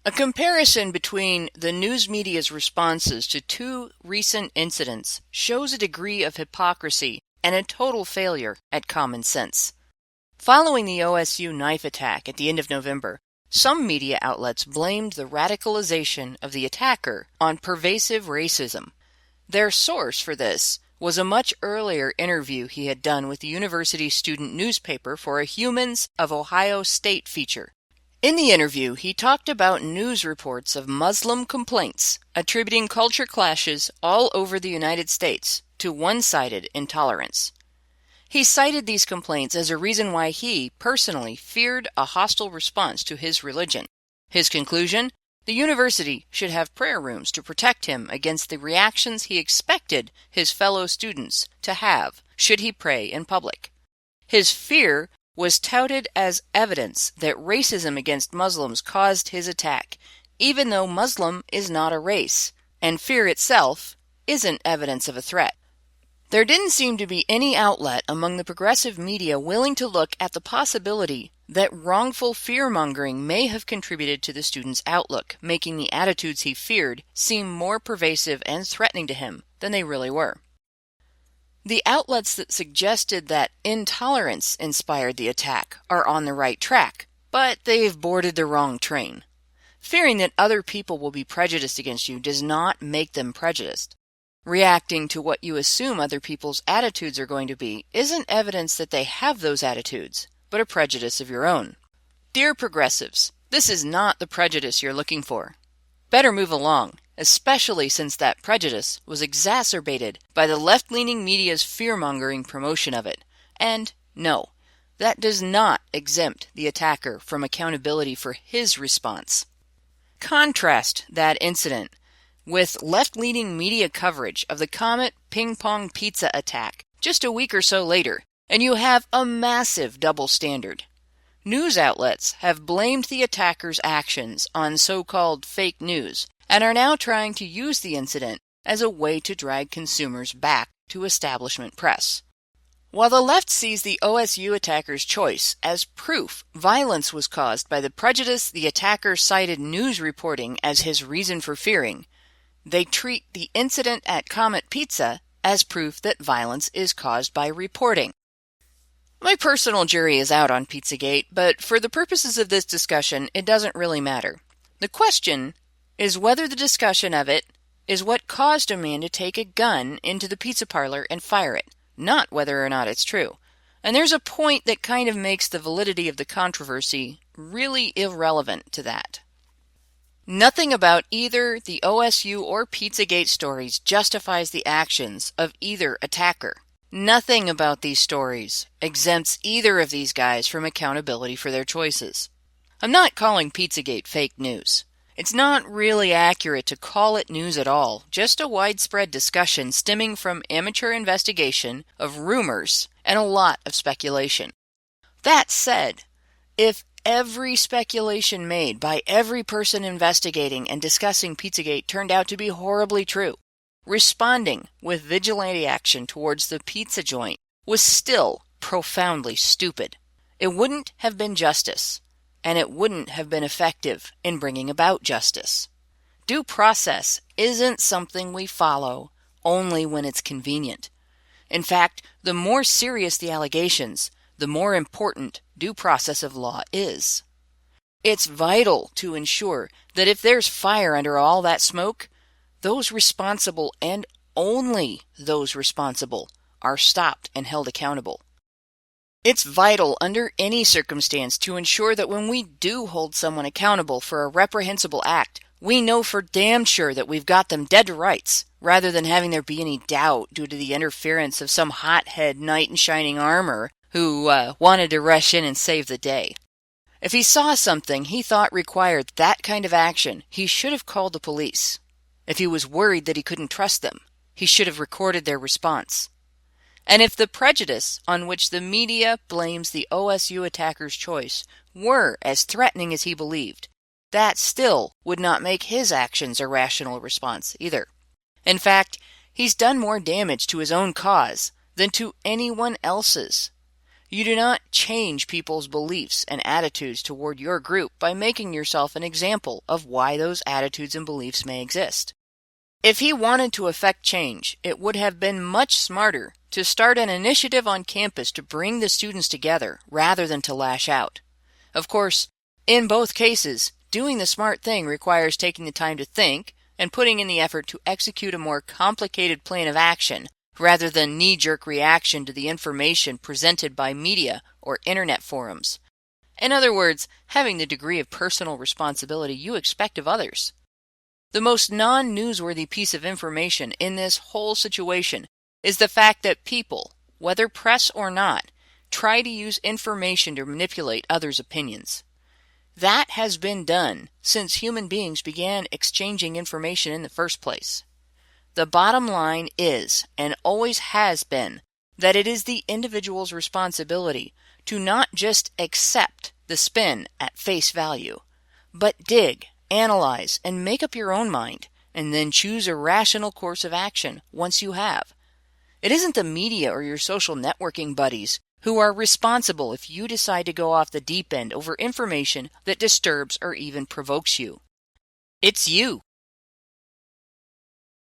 A comparison between the news media's responses to two recent incidents shows a degree of hypocrisy and a total failure at common sense. Following the OSU knife attack at the end of November, some media outlets blamed the radicalization of the attacker on pervasive racism. Their source for this was a much earlier interview he had done with the university student newspaper for a Humans of Ohio State feature. In the interview, he talked about news reports of Muslim complaints attributing culture clashes all over the United States to one-sided intolerance. He cited these complaints as a reason why he, personally, feared a hostile response to his religion. His conclusion? The university should have prayer rooms to protect him against the reactions he expected his fellow students to have should he pray in public. His fear was touted as evidence that racism against Muslims caused his attack, even though Muslim is not a race, and fear itself isn't evidence of a threat. There didn't seem to be any outlet among the progressive media willing to look at the possibility that wrongful fear-mongering may have contributed to the student's outlook, making the attitudes he feared seem more pervasive and threatening to him than they really were. The outlets that suggested that intolerance inspired the attack are on the right track, but they've boarded the wrong train. Fearing that other people will be prejudiced against you does not make them prejudiced. Reacting to what you assume other people's attitudes are going to be isn't evidence that they have those attitudes, but a prejudice of your own. Dear progressives, this is not the prejudice you're looking for. Better move along, especially since that prejudice was exacerbated by the left-leaning media's fear-mongering promotion of it. And no, that does not exempt the attacker from accountability for his response. Contrast that incident with left-leaning media coverage of the Comet Ping Pong Pizza attack just a week or so later, and you have a massive double standard. News outlets have blamed the attacker's actions on so-called fake news and are now trying to use the incident as a way to drag consumers back to establishment press. While the left sees the OSU attacker's choice as proof violence was caused by the prejudice the attacker cited news reporting as his reason for fearing, they treat the incident at Comet Pizza as proof that violence is caused by reporting. My personal jury is out on Pizzagate, but for the purposes of this discussion, it doesn't really matter. The question is whether the discussion of it is what caused a man to take a gun into the pizza parlor and fire it, not whether or not it's true. And there's a point that kind of makes the validity of the controversy really irrelevant to that. Nothing about either the OSU or Pizzagate stories justifies the actions of either attacker. Nothing about these stories exempts either of these guys from accountability for their choices. I'm not calling Pizzagate fake news. It's not really accurate to call it news at all, just a widespread discussion stemming from amateur investigation of rumors and a lot of speculation. That said, if every speculation made by every person investigating and discussing Pizzagate turned out to be horribly true, responding with vigilante action towards the pizza joint was still profoundly stupid. It wouldn't have been justice, and it wouldn't have been effective in bringing about justice. Due process isn't something we follow only when it's convenient. In fact, the more serious the allegations, the more important due process of law is. It's vital to ensure that if there's fire under all that smoke, those responsible and only those responsible are stopped and held accountable. It's vital under any circumstance to ensure that when we do hold someone accountable for a reprehensible act, we know for damn sure that we've got them dead to rights, rather than having there be any doubt due to the interference of some hothead knight in shining armor who wanted to rush in and save the day. If he saw something he thought required that kind of action, he should have called the police. If he was worried that he couldn't trust them, he should have recorded their response. And if the prejudice on which the media blames the OSU attacker's choice were as threatening as he believed, that still would not make his actions a rational response either. In fact, he's done more damage to his own cause than to anyone else's. You do not change people's beliefs and attitudes toward your group by making yourself an example of why those attitudes and beliefs may exist. If he wanted to effect change, it would have been much smarter to start an initiative on campus to bring the students together rather than to lash out. Of course, in both cases, doing the smart thing requires taking the time to think and putting in the effort to execute a more complicated plan of action rather than knee-jerk reaction to the information presented by media or internet forums. In other words, having the degree of personal responsibility you expect of others. The most non-newsworthy piece of information in this whole situation is the fact that people, whether press or not, try to use information to manipulate others' opinions. That has been done since human beings began exchanging information in the first place. The bottom line is, and always has been, that it is the individual's responsibility to not just accept the spin at face value, but dig, analyze, and make up your own mind, and then choose a rational course of action once you have. It isn't the media or your social networking buddies who are responsible if you decide to go off the deep end over information that disturbs or even provokes you. It's you.